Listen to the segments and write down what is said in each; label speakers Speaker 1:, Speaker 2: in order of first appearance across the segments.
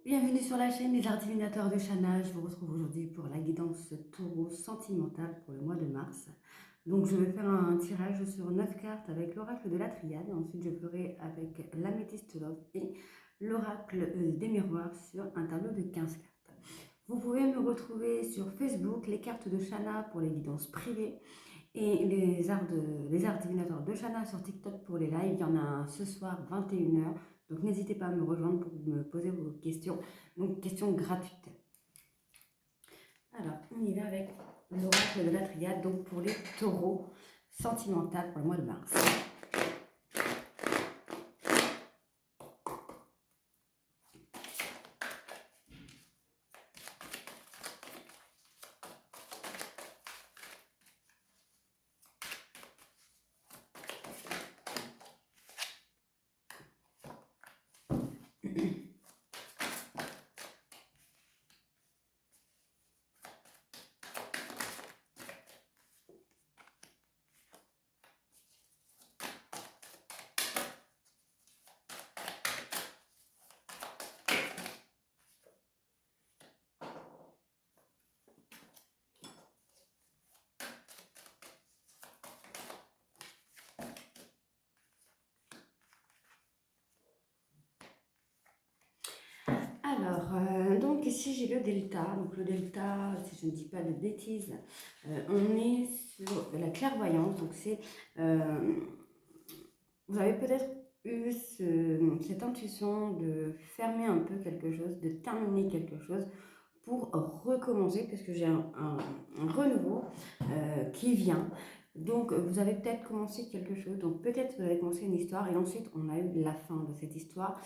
Speaker 1: Bienvenue sur la chaîne des Arts Divinateurs de Shana. Je vous retrouve aujourd'hui pour la guidance taureau sentimentale pour le mois de mars. Donc je vais faire un tirage sur 9 cartes avec l'oracle de la triade. Ensuite je ferai avec l'améthyste love et l'oracle des miroirs sur un tableau de 15 cartes. Vous pouvez me retrouver sur Facebook, les cartes de Shana pour les guidances privées et les arts divinateurs de Shana sur TikTok pour les lives. Il y en a un ce soir 21h. Donc n'hésitez pas à me rejoindre pour me poser vos questions. Donc questions gratuites. Alors on y va avec l'oracle de la triade. Donc pour les taureaux sentimentales pour le mois de mars. Alors, donc ici j'ai le delta. Donc le delta, si je ne dis pas de bêtises, on est sur la clairvoyance. Donc c'est, vous avez peut-être eu cette intuition de fermer un peu quelque chose, de terminer quelque chose pour recommencer, parce que j'ai un renouveau qui vient. Donc vous avez peut-être commencé quelque chose, donc peut-être vous avez commencé une histoire et ensuite on a eu la fin de cette histoire.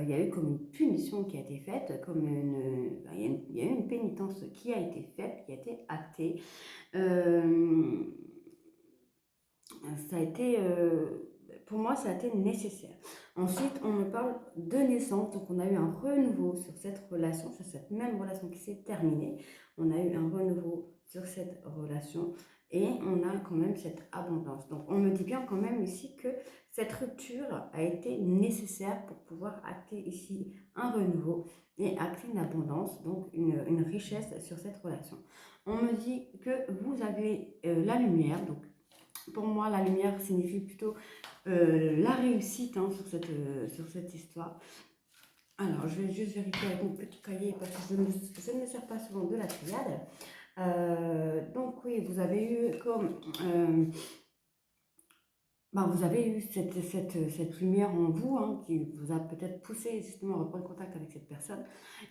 Speaker 1: Il y a eu comme une punition qui a été faite, comme il y a eu une pénitence qui a été faite, qui a été actée. Ça a été, pour moi, ça a été nécessaire. Ensuite, on me parle de naissance, donc on a eu un renouveau sur cette relation, sur cette même relation qui s'est terminée. On a eu un renouveau sur cette relation et on a quand même cette abondance. Donc, on me dit bien quand même ici que cette rupture a été nécessaire pour pouvoir acter ici un renouveau et acter une abondance, donc une richesse sur cette relation. On me dit que vous avez la lumière, donc pour moi, la lumière signifie plutôt la réussite sur cette histoire. Alors, je vais juste vérifier avec mon petit cahier parce que je ne me sers pas souvent de la triade. Donc oui, vous avez eu comme... vous avez eu cette lumière en vous qui vous a peut-être poussé justement à reprendre contact avec cette personne.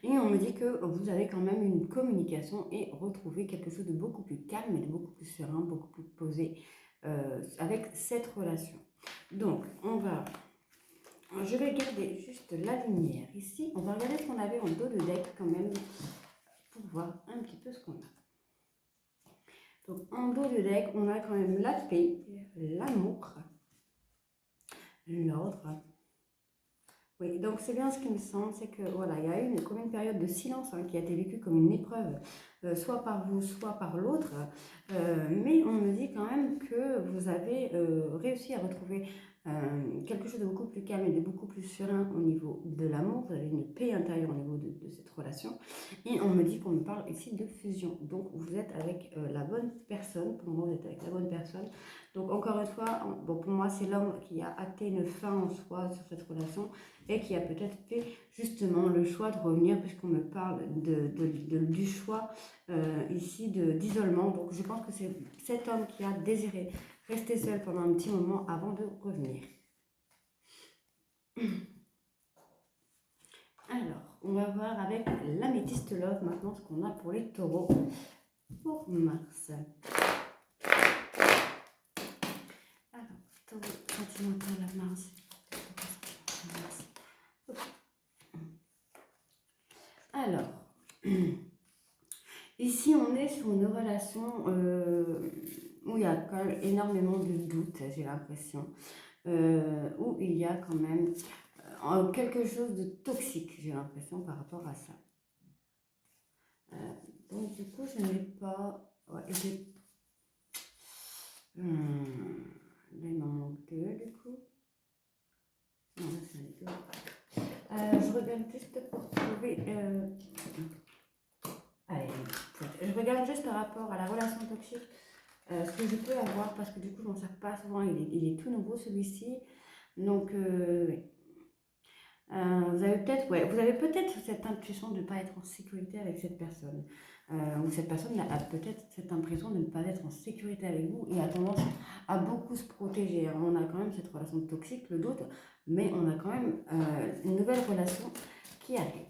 Speaker 1: Et on me dit que vous avez quand même une communication et retrouvé quelque chose de beaucoup plus calme et de beaucoup plus serein, beaucoup plus posé avec cette relation. Donc, je vais garder juste la lumière ici. On va regarder ce qu'on avait en dos de deck quand même pour voir un petit peu ce qu'on a. Donc, en dos de deck, on a quand même la paix, l'amour, l'ordre. Oui, donc c'est bien ce qui me semble, c'est que voilà, il y a eu comme une période de silence qui a été vécue comme une épreuve, soit par vous, soit par l'autre. Mais on me dit quand même que vous avez réussi à retrouver quelque chose de beaucoup plus calme et de beaucoup plus serein au niveau de l'amour. Vous avez une paix intérieure au niveau de cette relation. Et on me dit qu'on me parle ici de fusion. Donc vous êtes avec la bonne personne. Pour moi, vous êtes avec la bonne personne. Donc encore une fois, bon, pour moi, c'est l'homme qui a acté une fin en soi sur cette relation et qui a peut-être fait justement le choix de revenir, puisqu'on me parle du choix ici d'isolement. Donc je pense que c'est cet homme qui a désiré rester seul pendant un petit moment avant de revenir. Alors, on va voir avec l'améthyste love maintenant ce qu'on a pour les taureaux pour mars. Alors, taureau sentimental à mars. Alors, ici on est sur une relation où il y a quand même énormément de doutes, j'ai l'impression, où il y a quand même quelque chose de toxique, j'ai l'impression, par rapport à ça. Donc du coup, je n'ai pas... Ouais, là, il m'en manque deux, du coup. Non, là, c'est les deux. Je regarde juste pour trouver oui. Allez, je regarde juste par rapport à la relation toxique, ce que je peux avoir, parce que du coup, je m'en sers pas souvent. Il est tout nouveau celui-ci. Donc, oui. Vous avez peut-être cette intuition de ne pas être en sécurité avec cette personne. Ou cette personne a peut-être cette impression de ne pas être en sécurité avec vous et a tendance à beaucoup se protéger. Alors, on a quand même cette relation toxique, le doute, mais on a quand même une nouvelle relation qui arrive.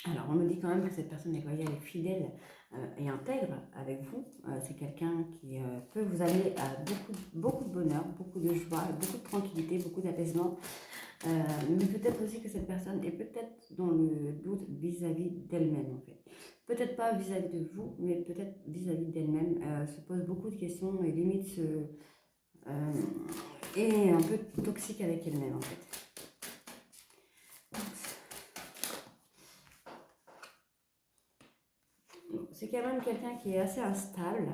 Speaker 1: Alors, on me dit quand même que cette personne est loyale et fidèle et intègre avec vous. C'est quelqu'un qui peut vous amener à beaucoup de bonheur, beaucoup de joie, beaucoup de tranquillité, beaucoup d'apaisement. Mais peut-être aussi que cette personne est peut-être dans le doute vis-à-vis d'elle-même, en fait. Peut-être pas vis-à-vis de vous, mais peut-être vis-à-vis d'elle-même. Se pose beaucoup de questions et limite est un peu toxique avec elle-même, en fait. C'est quand même quelqu'un qui est assez instable,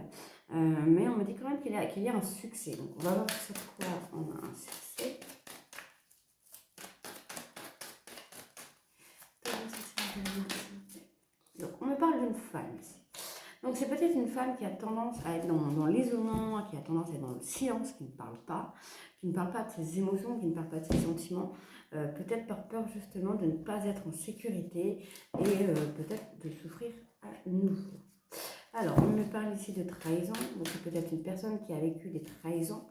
Speaker 1: mais on me dit quand même qu'il y a un succès. Donc on va voir sur quoi on a un succès. Donc on me parle d'une femme ici. Donc c'est peut-être une femme qui a tendance à être dans l'isolement, qui a tendance à être dans le silence, qui ne parle pas de ses émotions, qui ne parle pas de ses sentiments, peut-être par peur justement de ne pas être en sécurité et peut-être de souffrir à nouveau. Alors, on me parle ici de trahison, donc c'est peut-être une personne qui a vécu des trahisons.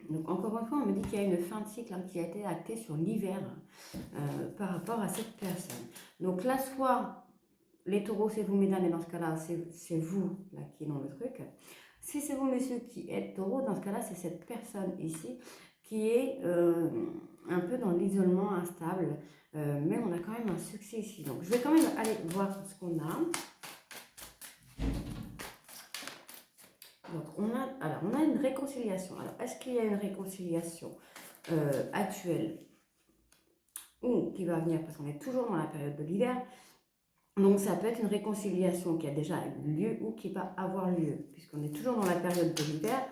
Speaker 1: Donc encore une fois, on me dit qu'il y a une fin de cycle qui a été actée sur l'hiver par rapport à cette personne. Donc là, soit les taureaux, c'est vous, mesdames, et dans ce cas-là, c'est vous là, qui est dans le truc. Si c'est vous, messieurs, qui êtes taureaux, dans ce cas-là, c'est cette personne ici qui est un peu dans l'isolement instable, mais on a quand même un succès ici. Donc je vais quand même aller voir ce qu'on a. Donc on a une réconciliation. Alors est-ce qu'il y a une réconciliation actuelle ou qui va venir, parce qu'on est toujours dans la période de l'hiver? Donc ça peut être une réconciliation qui a déjà eu lieu ou qui va avoir lieu, puisqu'on est toujours dans la période de l'hiver.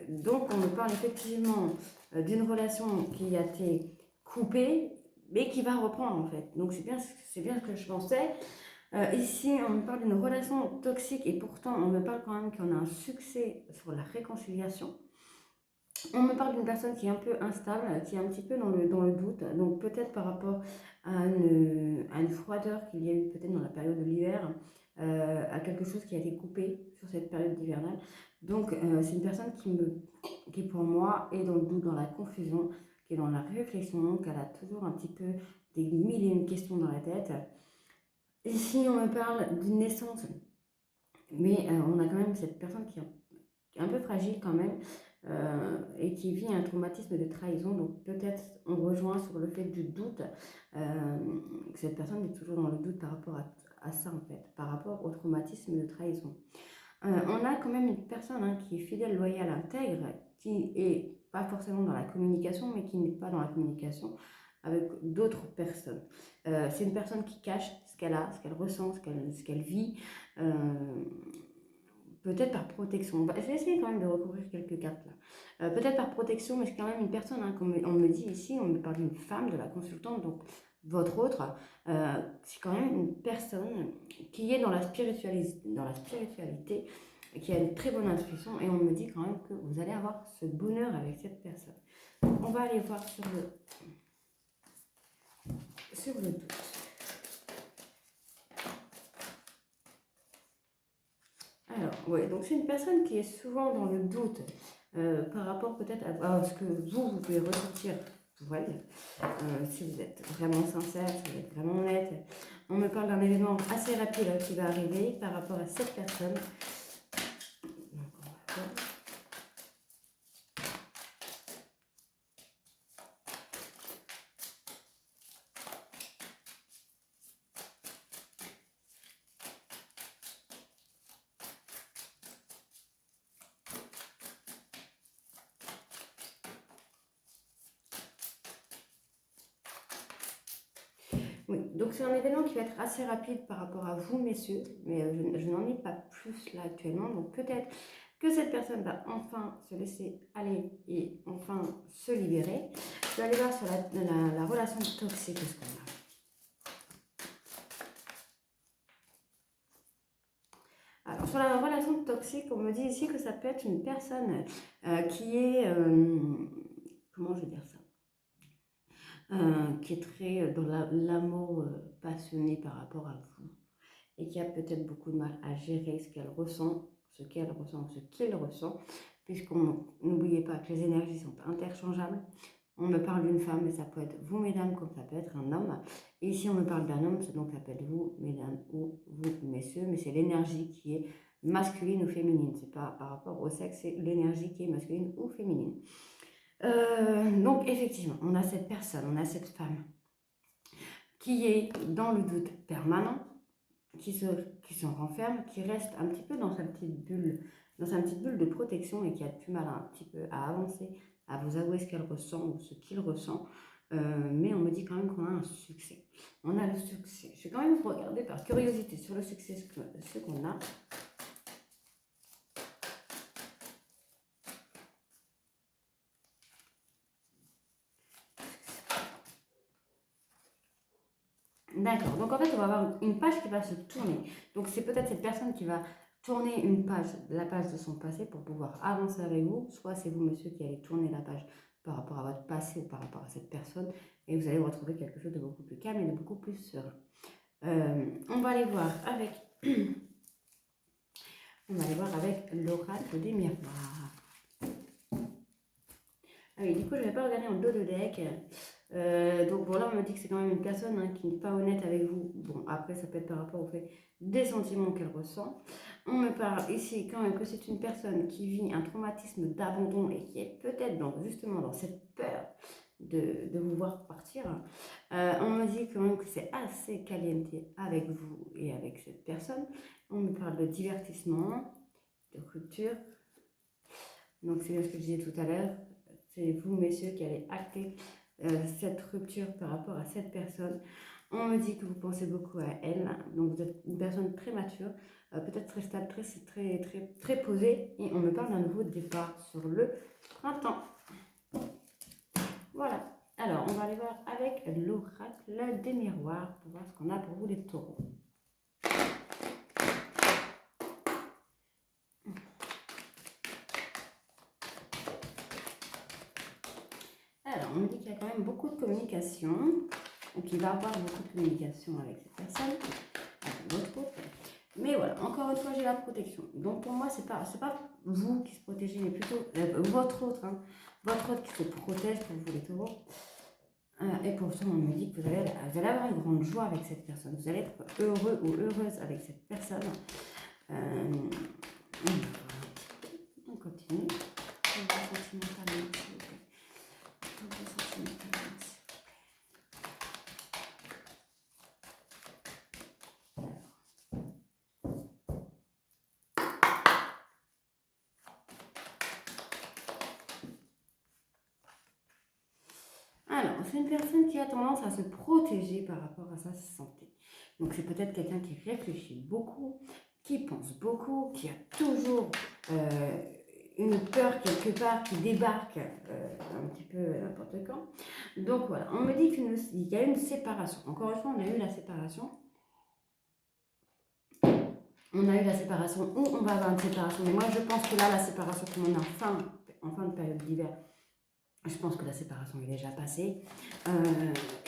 Speaker 1: Donc on me parle effectivement d'une relation qui a été coupée, mais qui va reprendre en fait. Donc c'est bien ce que je pensais. Ici, on me parle d'une relation toxique et pourtant on me parle quand même qu'on a un succès sur la réconciliation. On me parle d'une personne qui est un peu instable, qui est un petit peu dans le doute, donc peut-être par rapport à une froideur qu'il y a eu peut-être dans la période de l'hiver, à quelque chose qui a été coupé sur cette période hivernale. Donc c'est une personne qui pour moi est dans le doute, dans la confusion, qui est dans la réflexion, qu'elle a toujours un petit peu des mille et une questions dans la tête. Ici on me parle d'une naissance, mais on a quand même cette personne qui est un peu fragile quand même, et qui vit un traumatisme de trahison. Donc peut-être on rejoint sur le fait du doute, que cette personne est toujours dans le doute par rapport à ça en fait, par rapport au traumatisme de trahison. On a quand même une personne qui est fidèle, loyale, intègre, qui est pas forcément dans la communication, mais qui n'est pas dans la communication avec d'autres personnes. C'est une personne qui cache ce qu'elle a, ce qu'elle ressent, ce qu'elle vit. Peut-être par protection. Je vais essayer quand même de recouvrir quelques cartes là. Peut-être par protection, mais c'est quand même une personne, comme on me dit ici, on me parle d'une femme, de la consultante, donc votre autre, c'est quand même une personne qui est dans la spiritualité, qui a une très bonne intuition, et on me dit quand même que vous allez avoir ce bonheur avec cette personne. On va aller voir sur le doute. Alors, ouais, donc c'est une personne qui est souvent dans le doute par rapport peut-être à ce que vous pouvez ressentir pour elle. Si vous êtes vraiment sincère, si vous êtes vraiment honnête. On me parle d'un événement assez rapide qui va arriver par rapport à cette personne. Donc, on va voir. Oui, donc c'est un événement qui va être assez rapide par rapport à vous, messieurs, mais je n'en ai pas plus là actuellement. Donc peut-être que cette personne va enfin se laisser aller et enfin se libérer. Je vais aller voir sur la relation toxique, ce qu'on a. Alors, sur la relation toxique, on me dit ici que ça peut être une personne qui est... comment je vais dire ça, qui est très dans l'amour passionné par rapport à vous et qui a peut-être beaucoup de mal à gérer ce qu'elle ressent, ce qu'il ressent, puisqu'on n'oubliez pas que les énergies sont interchangeables. On me parle d'une femme, mais ça peut être vous, mesdames, comme ça peut être un homme. Et ici, on me parle d'un homme, donc ça peut être vous, mesdames, ou vous, messieurs, mais c'est l'énergie qui est masculine ou féminine. C'est pas par rapport au sexe, c'est l'énergie qui est masculine ou féminine. Donc, effectivement, on a cette personne, on a cette femme qui est dans le doute permanent, qui se renferme, qui reste un petit peu dans sa petite bulle de protection et qui a du mal un petit peu à avancer, à vous avouer ce qu'elle ressent ou ce qu'il ressent. Mais on me dit quand même qu'on a un succès. On a le succès. Je vais quand même regarder par curiosité sur le succès ce qu'on a. D'accord, donc en fait on va avoir une page qui va se tourner. Donc c'est peut-être cette personne qui va tourner une page, la page de son passé pour pouvoir avancer avec vous. Soit c'est vous monsieur qui allez tourner la page par rapport à votre passé ou par rapport à cette personne. Et vous allez retrouver quelque chose de beaucoup plus calme et de beaucoup plus serein. On va aller voir avec... on va aller voir avec l'oracle des miroirs. Ah oui, du coup je ne vais pas regarder en dos de deck. Donc bon, là on me dit que c'est quand même une personne qui n'est pas honnête avec vous. Bon, après ça peut être par rapport au fait des sentiments qu'elle ressent. On me parle ici quand même que c'est une personne qui vit un traumatisme d'abandon et qui est peut-être justement dans cette peur de vous voir partir. On me dit quand même que c'est assez caliente avec vous et avec cette personne. On me parle de divertissement, de rupture. Donc c'est bien ce que je disais tout à l'heure. C'est vous, messieurs, qui allez acter cette rupture par rapport à cette personne. On me dit que vous pensez beaucoup à elle, donc vous êtes une personne très mature, peut-être très stable, très posée, et on me parle d'un nouveau départ sur le printemps. Voilà, alors on va aller voir avec l'oracle des miroirs pour voir ce qu'on a pour vous les taureaux. Alors, on me dit qu'il y a quand même beaucoup de communication, ou qu'il va avoir beaucoup de communication avec cette personne, avec votre autre. Mais voilà, encore une fois, j'ai la protection. Donc pour moi, c'est pas vous qui se protégez, mais plutôt votre autre, votre autre qui se protège pour vous les taureaux. Et pourtant, on me dit que vous allez avoir une grande joie avec cette personne. Vous allez être heureux ou heureuse avec cette personne. On continue. Alors, c'est une personne qui a tendance à se protéger par rapport à sa santé. Donc, c'est peut-être quelqu'un qui réfléchit beaucoup, qui pense beaucoup, qui a toujours une peur quelque part qui débarque un petit peu n'importe quand. Donc, voilà, on me dit qu'il y a une séparation. Encore une fois, on a eu la séparation. On a eu la séparation ou on va avoir une séparation. Mais moi, je pense que là, la séparation, comme on est en fin de période d'hiver, je pense que la séparation est déjà passée.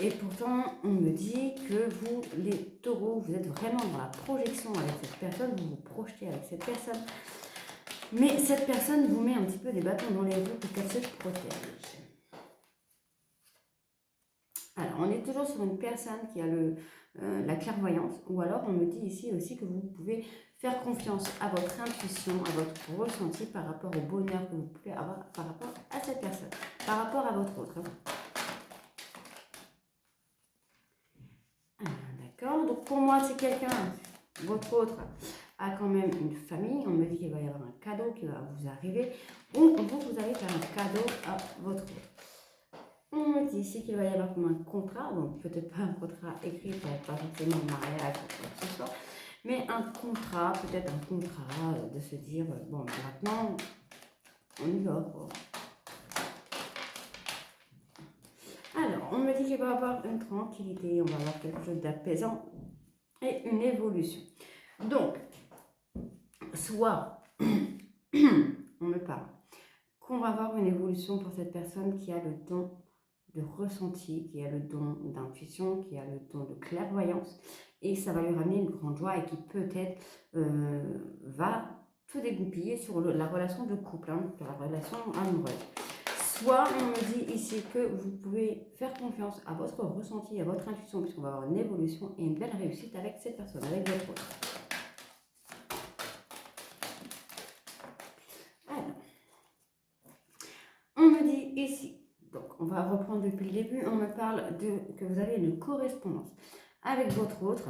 Speaker 1: Et pourtant, on me dit que vous, les taureaux, vous êtes vraiment dans la projection avec cette personne, vous vous projetez avec cette personne. Mais cette personne vous met un petit peu des bâtons dans les roues pour qu'elle se protège. Alors, on est toujours sur une personne qui a la clairvoyance, ou alors on me dit ici aussi que vous pouvez faire confiance à votre intuition, à votre ressenti par rapport au bonheur que vous pouvez avoir par rapport à cette personne, par rapport à votre autre. D'accord, donc pour moi, c'est quelqu'un, votre autre, a quand même une famille. On me dit qu'il va y avoir un cadeau qui va vous arriver, ou vous allez faire un cadeau à votre autre. On me dit ici qu'il va y avoir comme un contrat, donc peut-être pas un contrat écrit, pas forcément un mariage ou quoi que ce soit, Mais un contrat, peut-être un contrat de se dire, bon, maintenant, on y va, quoi. Alors, on me dit qu'il va y avoir une tranquillité, on va avoir quelque chose d'apaisant et une évolution. Donc, soit, on me parle, qu'on va avoir une évolution pour cette personne qui a le don de ressenti, qui a le don d'intuition, qui a le don de clairvoyance, et ça va lui ramener une grande joie et qui peut-être va tout dégoupiller sur la relation de couple, sur la relation amoureuse. Soit on me dit ici que vous pouvez faire confiance à votre ressenti, à votre intuition, puisqu'on va avoir une évolution et une belle réussite avec cette personne, avec votre autre. Alors, on me dit ici, donc on va reprendre depuis le début, on me parle de que vous avez une correspondance avec votre autre,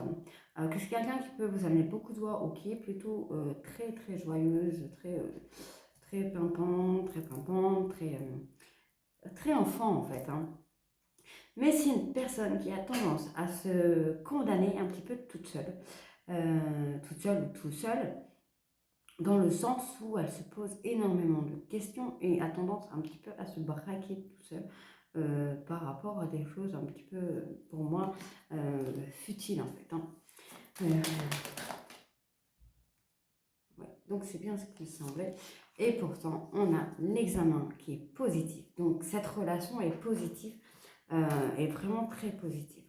Speaker 1: que c'est quelqu'un qui peut vous amener beaucoup de joie ou qui est plutôt très très joyeuse, très pimpante, très enfant en fait. Mais c'est une personne qui a tendance à se condamner un petit peu toute seule ou tout seul, dans le sens où elle se pose énormément de questions et a tendance un petit peu à se braquer tout seul par rapport à des choses un petit peu, pour moi, futiles en fait. Ouais. Donc c'est bien ce qui me semblait. Et pourtant, on a l'examen qui est positif. Donc cette relation est positive, est vraiment très positive.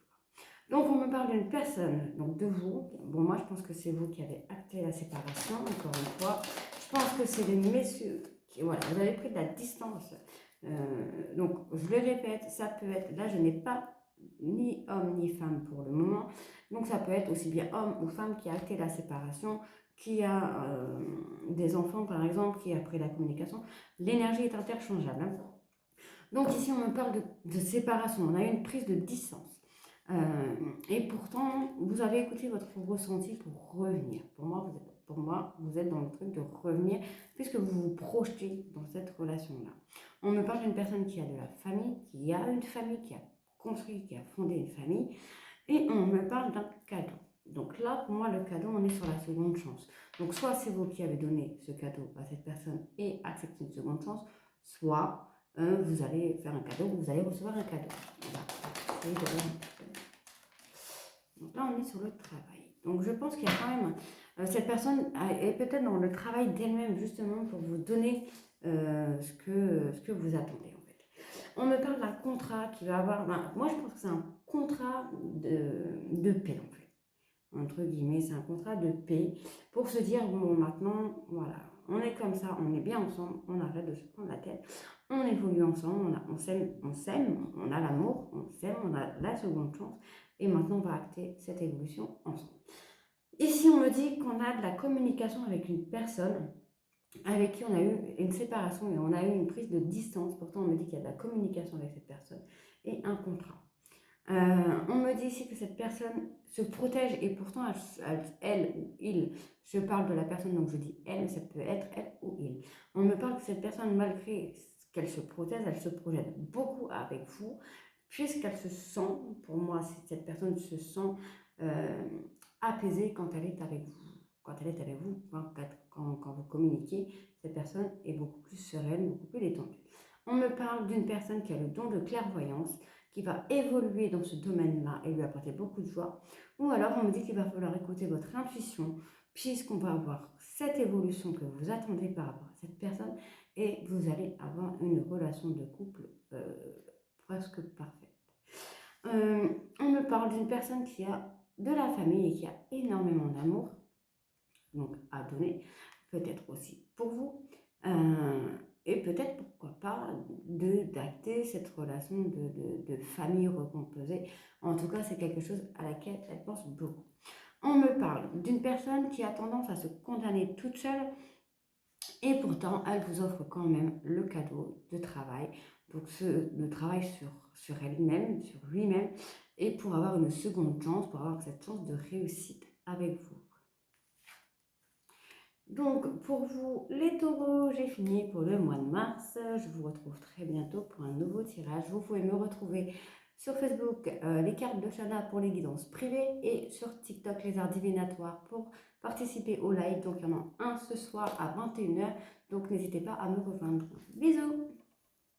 Speaker 1: Donc on me parle d'une personne, donc de vous. Bon, moi je pense que c'est vous qui avez acté la séparation, encore une fois. Je pense que c'est les messieurs qui, voilà, vous avez pris de la distance. Donc je le répète, ça peut être, là je n'ai pas ni homme ni femme pour le moment. Donc ça peut être aussi bien homme ou femme qui a acté la séparation, qui a des enfants par exemple, qui a pris la communication. L'énergie est interchangeable. Donc ici on me parle de séparation, on a une prise de distance. Et pourtant, vous avez écouté votre ressenti pour revenir. Pour moi, vous êtes dans le truc de revenir puisque vous vous projetez dans cette relation-là. On me parle d'une personne qui a de la famille, qui a une famille, qui a construit, qui a fondé une famille. Et on me parle d'un cadeau. Donc là, pour moi, le cadeau, on est sur la seconde chance. Donc soit c'est vous qui avez donné ce cadeau à cette personne et accepté une seconde chance, soit vous allez faire un cadeau, vous allez recevoir un cadeau. Voilà. Donc là, on est sur le travail. Donc je pense qu'il y a quand même, cette personne est peut-être dans le travail d'elle-même, justement, pour vous donner ce que vous attendez, en fait. On me parle d'un contrat qui va avoir, moi je pense que c'est un contrat de paix, en fait. Entre guillemets, c'est un contrat de paix pour se dire, bon, maintenant, voilà, on est comme ça, on est bien ensemble, on arrête de se prendre la tête, on évolue ensemble, on s'aime, on a l'amour, on s'aime, on a la seconde chance, et maintenant on va acter cette évolution ensemble. Ici, on me dit qu'on a de la communication avec une personne avec qui on a eu une séparation et on a eu une prise de distance. Pourtant, on me dit qu'il y a de la communication avec cette personne et un contrat. On me dit ici que cette personne se protège et pourtant elle ou il, je parle de la personne donc je dis elle, mais ça peut être elle ou il. On me parle que cette personne, malgré qu'elle se protège, elle se projette beaucoup avec vous puisqu'elle se sent, pour moi cette personne se sent apaisée quand elle est avec vous. Quand elle est avec vous, quand vous communiquez, cette personne est beaucoup plus sereine, beaucoup plus détendue. On me parle d'une personne qui a le don de clairvoyance, qui va évoluer dans ce domaine-là et lui apporter beaucoup de joie. Ou alors on me dit qu'il va falloir écouter votre intuition, puisqu'on va avoir cette évolution que vous attendez par rapport à cette personne et vous allez avoir une relation de couple presque parfaite. On me parle d'une personne qui a de la famille et qui a énormément d'amour, donc à donner, peut-être aussi pour vous. Et peut-être, pourquoi pas, d'acter cette relation de famille recomposée. En tout cas, c'est quelque chose à laquelle elle pense beaucoup. On me parle d'une personne qui a tendance à se condamner toute seule et pourtant, elle vous offre quand même le cadeau de travail. Donc, le travail sur elle-même, sur lui-même, et pour avoir une seconde chance, pour avoir cette chance de réussite avec vous. Donc, pour vous, les taureaux, j'ai fini pour le mois de mars. Je vous retrouve très bientôt pour un nouveau tirage. Vous pouvez me retrouver Sur Facebook, les cartes de Shana pour les guidances privées et sur TikTok, les arts divinatoires pour participer au live. Donc, il y en a un ce soir à 21h. Donc, n'hésitez pas à me rejoindre. Bisous!